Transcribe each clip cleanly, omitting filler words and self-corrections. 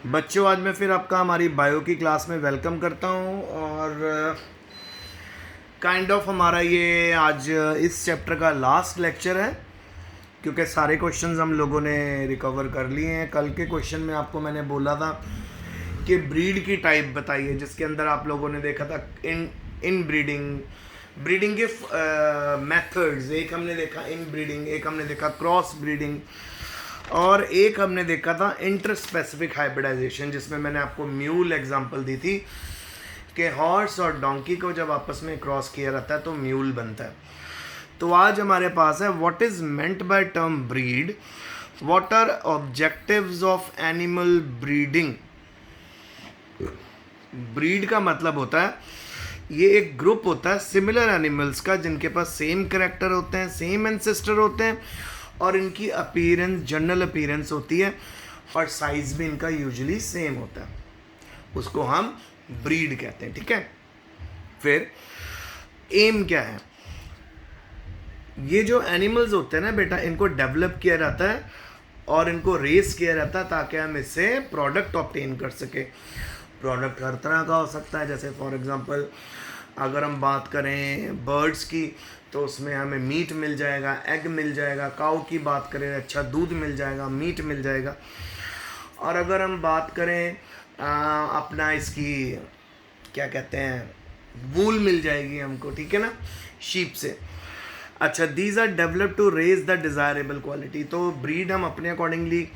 बच्चों, आज मैं फिर आपका हमारी बायो की क्लास में वेलकम करता हूँ। और काइंड ऑफ हमारा ये आज इस चैप्टर का लास्ट लेक्चर है, क्योंकि सारे क्वेश्चंस हम लोगों ने रिकवर कर लिए हैं। कल के क्वेश्चन में आपको मैंने बोला था कि ब्रीड की टाइप बताइए, जिसके अंदर आप लोगों ने देखा था इन ब्रीडिंग के मेथड्स। एक हमने देखा इन ब्रीडिंग, एक हमने देखा क्रॉस ब्रीडिंग, और एक हमने देखा था इंटर स्पेसिफिक हाइब्रिडाइजेशन, जिसमें मैंने आपको म्यूल एग्जांपल दी थी कि हॉर्स और डोंकी को जब आपस में क्रॉस किया जाता है तो म्यूल बनता है। तो आज हमारे पास है what is meant by term breed, what are objectives of animal breeding. Breed का मतलब होता है ये एक ग्रुप होता है सिमिलर एनिमल्स का, जिनके पास सेम करेक्टर होते हैं, सेम एंसेस्टर होते हैं, और इनकी अपीयरेंस जनरल अपीयरेंस होती है, और साइज भी इनका यूजुअली सेम होता है। उसको हम ब्रीड कहते हैं। ठीक है, फिर एम क्या है? ये जो एनिमल्स होते हैं ना बेटा, इनको डेवलप किया जाता है और इनको रेस किया जाता है ताकि हम इससे प्रोडक्ट ऑब्टेन कर सके। प्रोडक्ट हर तरह का हो सकता है, जैसे फॉर एग्जांपल अगर हम बात करें बर्ड्स की तो उसमें हमें मीट मिल जाएगा, एग मिल जाएगा। काऊ की बात करें, अच्छा दूध मिल जाएगा, मीट मिल जाएगा। और अगर हम बात करें अपना इसकी क्या कहते हैं, वूल मिल जाएगी हमको, ठीक है ना, शीप से। अच्छा, these are develop to raise the desirable quality. तो ब्रीड हम अपने अकॉर्डिंगली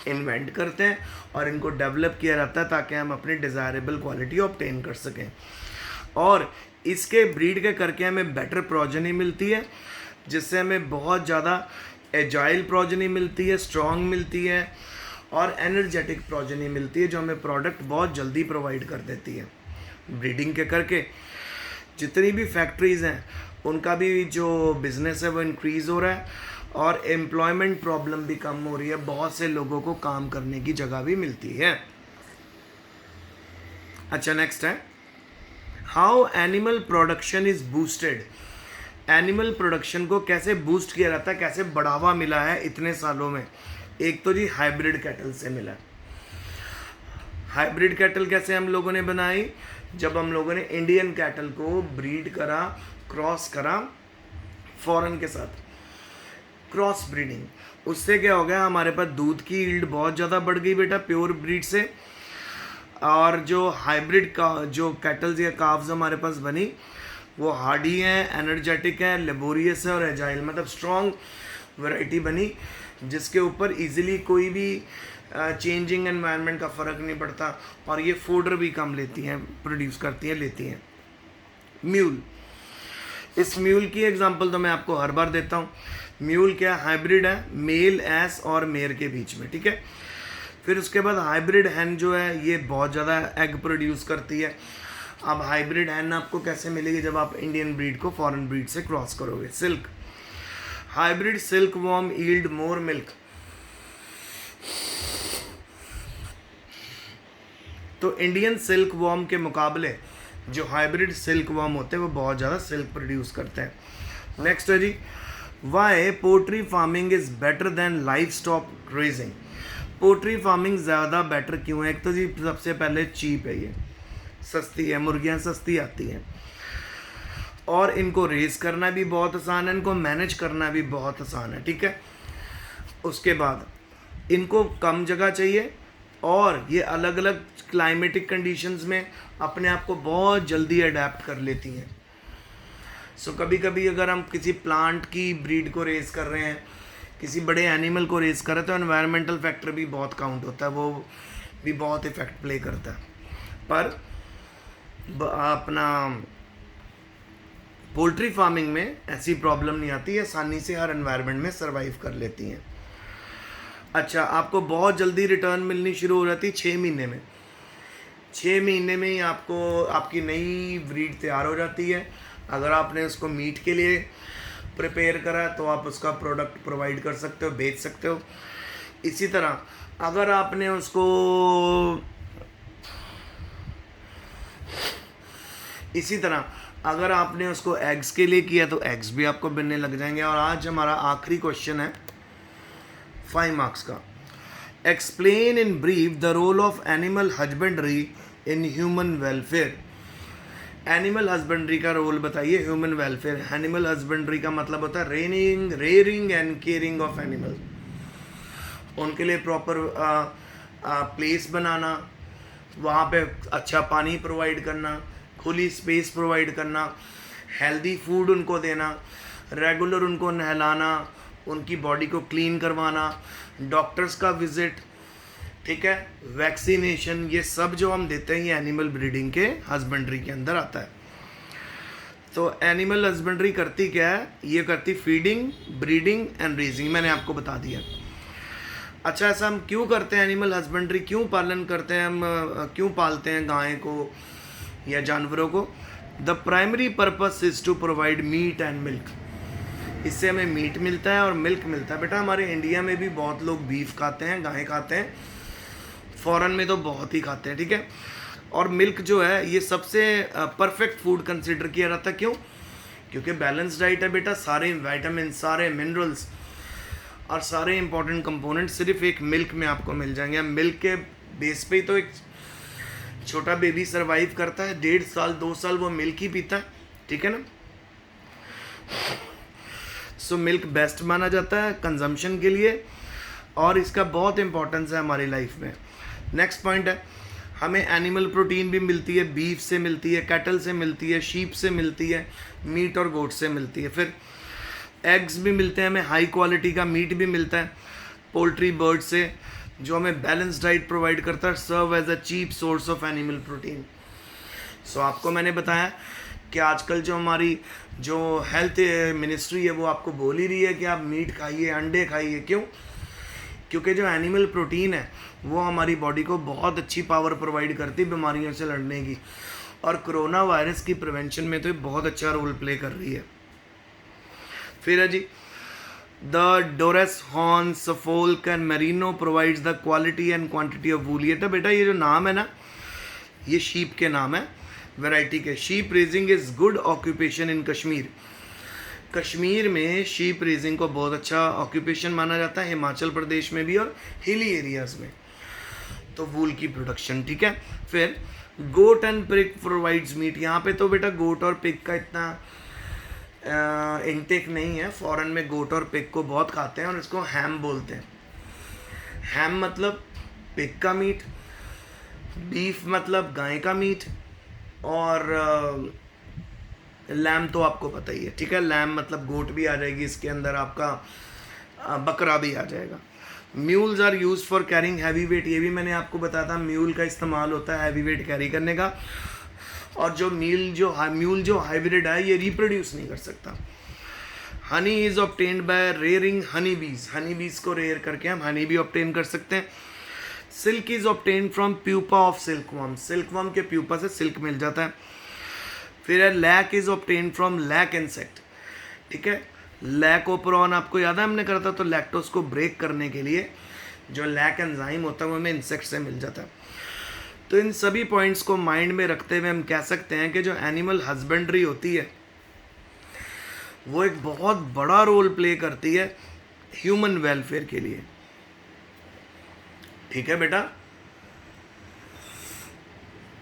इन्वेंट करते हैं और इनको डेवलप किया जाता है ताकि हम अपनी डिज़ायरेबल क्वालिटी ऑब्टेन कर सकें। और इसके ब्रीड के करके हमें बेटर प्रोजनी मिलती है, जिससे हमें बहुत ज़्यादा एजाइल प्रोजनी मिलती है, स्ट्रॉन्ग मिलती है, और एनर्जेटिक प्रोजनी मिलती है, जो हमें प्रोडक्ट बहुत जल्दी प्रोवाइड कर देती है। ब्रीडिंग के करके जितनी भी फैक्ट्रीज़ हैं उनका भी जो बिज़नेस है वो इंक्रीज़ हो रहा है, और एम्प्लॉयमेंट प्रॉब्लम भी कम हो रही है। बहुत से लोगों को काम करने की जगह भी मिलती है। अच्छा, नेक्स्ट है how animal production is boosted. Animal production को कैसे बूस्ट किया जाता है, कैसे बढ़ावा मिला है इतने सालों में? एक तो जी हाइब्रिड कैटल से मिला। हाइब्रिड कैटल कैसे हम लोगों ने बनाई? जब हम लोगों ने इंडियन कैटल को ब्रीड करा, क्रॉस करा फॉरेन के साथ, क्रॉस ब्रीडिंग। उससे क्या हो गया, हमारे पास दूध की यील्ड बहुत ज़्यादा बढ़ गई बेटा प्योर ब्रीड से। और जो हाइब्रिड का जो कैटल्स या काव्स हमारे पास बनी वो हार्डी हैं, एनर्जेटिक हैं, लेबोरियस है और एजाइल, मतलब स्ट्रॉन्ग वैरायटी बनी, जिसके ऊपर इजीली कोई भी चेंजिंग एनवायरनमेंट का फ़र्क नहीं पड़ता, और ये फोडर भी कम लेती हैं, प्रोड्यूस करती हैं, लेती हैं। म्यूल, इस म्यूल की एग्जांपल तो मैं आपको हर बार देता हूँ। म्यूल क्या हाइब्रिड है, मेल एस और मेयर के बीच में, ठीक है। फिर उसके बाद हाइब्रिड हैन जो है ये बहुत ज़्यादा एग प्रोड्यूस करती है। अब हाइब्रिड हैन आपको कैसे मिलेगी? जब आप इंडियन ब्रीड को फॉरेन ब्रीड से क्रॉस करोगे। Silk, hybrid silk worm yield मोर मिल्क। तो इंडियन सिल्क वॉर्म के मुकाबले जो हाइब्रिड सिल्क वॉर्म होते हैं वो बहुत ज़्यादा सिल्क प्रोड्यूस करते हैं। नेक्स्ट है G, why poultry farming is better than livestock raising. Poultry farming ज़्यादा बेटर क्यों है? एक तो जी सबसे पहले चीप है, ये सस्ती है, मुर्गियाँ सस्ती आती हैं, और इनको रेस करना भी बहुत आसान है, इनको मैनेज करना भी बहुत आसान है, ठीक है। उसके बाद इनको कम जगह चाहिए, और ये अलग अलग क्लाइमेटिक कंडीशंस में अपने आप को बहुत जल्दी अडेप्ट कर लेती हैं। सो कभी कभी अगर हम किसी प्लांट की ब्रीड को रेस कर रहे हैं, किसी बड़े एनिमल को रेस कर रहे हैं, तो एनवायरमेंटल फैक्टर भी बहुत काउंट होता है, वो भी बहुत इफेक्ट प्ले करता है। पर अपना पोल्ट्री फार्मिंग में ऐसी प्रॉब्लम नहीं आती, आसानी से हर एनवायरनमेंट में सर्वाइव कर लेती हैं। अच्छा, आपको बहुत जल्दी रिटर्न मिलनी शुरू हो जाती है 6 महीने में। 6 महीने में ही आपको आपकी नई ब्रीड तैयार हो जाती है। अगर आपने उसको मीट के लिए प्रिपेयर करा तो आप उसका प्रोडक्ट प्रोवाइड कर सकते हो, बेच सकते हो। इसी तरह अगर आपने उसको एग्स के लिए किया तो एग्स भी आपको बनने लग जाएंगे। और आज हमारा आखिरी क्वेश्चन है 5 मार्क्स का। Explain in brief the role of animal husbandry in human welfare. Animal husbandry का रोल बताइए ह्यूमन वेलफेयर। एनिमल हस्बेंड्री का मतलब होता है rearing and caring of animal, उनके लिए प्रॉपर प्लेस बनाना, वहाँ पे अच्छा पानी प्रोवाइड करना, खुली स्पेस प्रोवाइड करना, हेल्दी फूड उनको देना, रेगुलर उनको नहलाना, उनकी बॉडी को क्लीन करवाना, डॉक्टर्स का विजिट, ठीक है, वैक्सीनेशन, ये सब जो हम देते हैं ये एनिमल ब्रीडिंग के हस्बेंड्री के अंदर आता है। तो एनिमल हस्बेंड्री करती क्या है, ये करती फीडिंग, ब्रीडिंग एंड रेजिंग, मैंने आपको बता दिया। अच्छा, ऐसा हम क्यों करते हैं एनिमल हस्बेंड्री, क्यों पालन करते हैं हम, क्यों पालते हैं गाय को या जानवरों को? The primary purpose is to provide meat and milk. इससे हमें मीट मिलता है और मिल्क मिलता है। बेटा हमारे इंडिया में भी बहुत लोग बीफ खाते हैं, गाय खाते हैं, फॉरेन में तो बहुत ही खाते हैं, ठीक है। और मिल्क जो है ये सबसे परफेक्ट फूड कंसिडर किया जाता है। क्यों? क्योंकि बैलेंस डाइट है बेटा, सारे विटामिन, सारे मिनरल्स और सारे इंपॉर्टेंट कंपोनेंट सिर्फ एक मिल्क में आपको मिल जाएंगे। मिल्क के बेस पे ही तो एक छोटा बेबी सरवाइव करता है, 1.5 साल 2 साल वो मिल्क ही पीता है, ठीक है ना। सो मिल्क बेस्ट माना जाता है कंजम्पशन के लिए और इसका बहुत इंपॉर्टेंस है हमारी लाइफ में। नेक्स्ट पॉइंट है, हमें एनिमल प्रोटीन भी मिलती है, बीफ से मिलती है, कैटल से मिलती है, शीप से मिलती है, मीट और गोट से मिलती है। फिर एग्स भी मिलते हैं हमें, हाई क्वालिटी का मीट भी मिलता है पोल्ट्री बर्ड से, जो हमें बैलेंस डाइट प्रोवाइड करता है, serve as a cheap source of animal protein. So आपको मैंने बताया कि आजकल जो हमारी जो हेल्थ मिनिस्ट्री है वो आपको बोल ही रही है कि आप मीट खाइए, अंडे खाइए। क्यों? क्योंकि जो एनिमल प्रोटीन है वो हमारी बॉडी को बहुत अच्छी पावर प्रोवाइड करती है बीमारियों से लड़ने की, और कोरोना वायरस की प्रिवेंशन में तो ये बहुत अच्छा रोल प्ले कर रही है। फिर है G, the Dorset horn, Suffolk and merino provides the quality and quantity of wool. ये तो बेटा ये जो नाम है ना, ये शीप के नाम है, वैरायटी के। Sheep raising is good occupation in Kashmir. Kashmir में शीप रेजिंग को बहुत अच्छा ऑक्यूपेशन माना जाता है, हिमाचल प्रदेश में भी और हिली एरियाज़ में, तो वूल की प्रोडक्शन, ठीक है। फिर goat and pig provides meat. यहाँ पे तो बेटा गोट और पिग का इतना इनटेक नहीं है, फॉरेन में गोट और पिग को बहुत खाते हैं और इसको हैम बोलते हैं। हैम मतलब पिग का मीट, बीफ मतलब गाय का मीट, और लैम तो आपको पता ही है, ठीक है। लैम मतलब गोट भी आ जाएगी इसके अंदर, आपका बकरा भी आ जाएगा। Mules are use for carrying heavy weight. ये भी मैंने आपको बताया था, म्यूल का इस्तेमाल होता है हैवी वेट कैरी करने का। और जो म्यूल जो हाइब्रिड है ये रिप्रोड्यूस नहीं कर सकता। Honey is obtained by rearing Honey बीज। हनी बीज को रेयर करके हम हनी भी ऑब्टेन कर सकते हैं। Silk is obtained from pupa of silkworm. Silkworm के प्यूपा से सिल्क मिल जाता है। फिर है lac is obtained from lac insect, ठीक है। लैक ओपरॉन आपको याद है हमने करा था, तो लैक्टोज को ब्रेक करने के लिए जो लैक एंजाइम होता है वो हमें इंसेक्ट से मिल जाता है। तो इन सभी पॉइंट्स को माइंड में रखते हुए हम कह सकते हैं कि जो एनिमल हस्बेंड्री होती है वो एक बहुत बड़ा रोल प्ले करती है ह्यूमन वेलफेयर के लिए, ठीक है बेटा।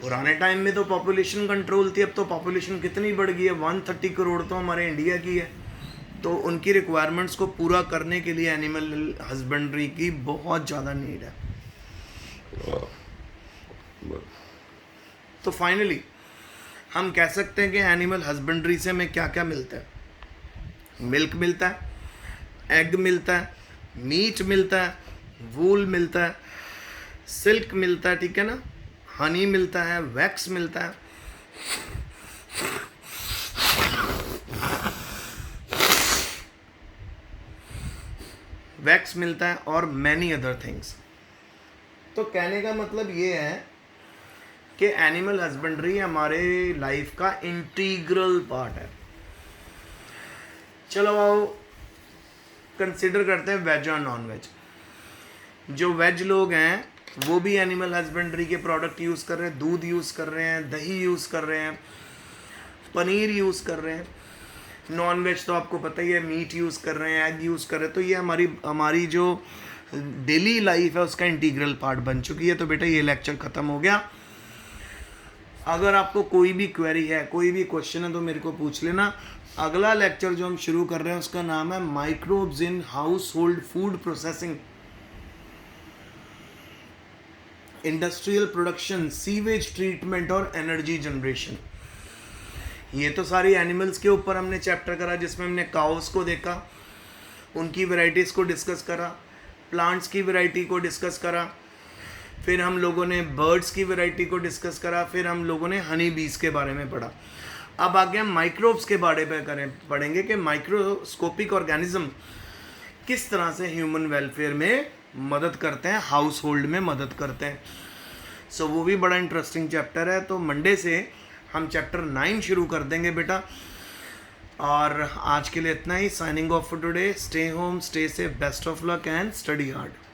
पुराने टाइम में तो पॉपुलेशन कंट्रोल थी, अब तो पॉपुलेशन कितनी बढ़ गई है, 130 करोड़ तो हमारे इंडिया की है। तो उनकी रिक्वायरमेंट्स को पूरा करने के लिए एनिमल हस्बेंड्री की बहुत ज़्यादा नीड है। तो फाइनली हम कह सकते हैं कि एनिमल हस्बेंड्री से हमें क्या क्या मिलता है। मिल्क मिलता है, एग मिलता है, मीट मिलता है, वूल मिलता है, सिल्क मिलता है, ठीक है ना, हनी मिलता है, वैक्स मिलता है, वैक्स मिलता है और मैनी अदर थिंग्स। तो कहने का मतलब ये है कि एनिमल हस्बेंड्री हमारे लाइफ का इंटीग्रल पार्ट है। चलो आओ कंसिडर करते हैं वेज और नॉन वेज। जो वेज लोग हैं वो भी एनिमल हस्बेंड्री के प्रोडक्ट यूज़ कर रहे हैं, दूध यूज़ कर रहे हैं, दही यूज़ कर रहे हैं, पनीर यूज़ कर रहे हैं। नॉन वेज तो आपको पता ही है, मीट यूज़ कर रहे हैं, एग यूज़ कर रहे हैं। तो ये हमारी जो डेली लाइफ है उसका इंटीग्रल पार्ट बन चुकी है। तो बेटा ये लेक्चर ख़त्म हो गया। अगर आपको कोई भी क्वेरी है, कोई भी क्वेश्चन है तो मेरे को पूछ लेना। अगला लेक्चर जो हम शुरू कर रहे हैं उसका नाम है microbes in house hold food processing, industrial production, sewage treatment और एनर्जी जनरेशन। ये तो सारी एनिमल्स के ऊपर हमने चैप्टर करा, जिसमें हमने काउस को देखा, उनकी वैरायटीज़ को डिस्कस करा, प्लांट्स की वैरायटी को डिस्कस करा, फिर हम लोगों ने बर्ड्स की वैरायटी को डिस्कस करा, फिर हम लोगों ने हनी बीज के बारे में पढ़ा। अब आगे हम माइक्रोब्स के बारे में पढ़ेंगे कि माइक्रोस्कोपिक ऑर्गेनिज्म किस तरह से ह्यूमन वेलफेयर में मदद करते हैं, हाउस होल्ड में मदद करते हैं। सो वो भी बड़ा इंटरेस्टिंग चैप्टर है। तो मंडे से हम चैप्टर 9 शुरू कर देंगे बेटा। और आज के लिए इतना ही। Signing off for today. Stay home, stay safe, best of luck and study hard.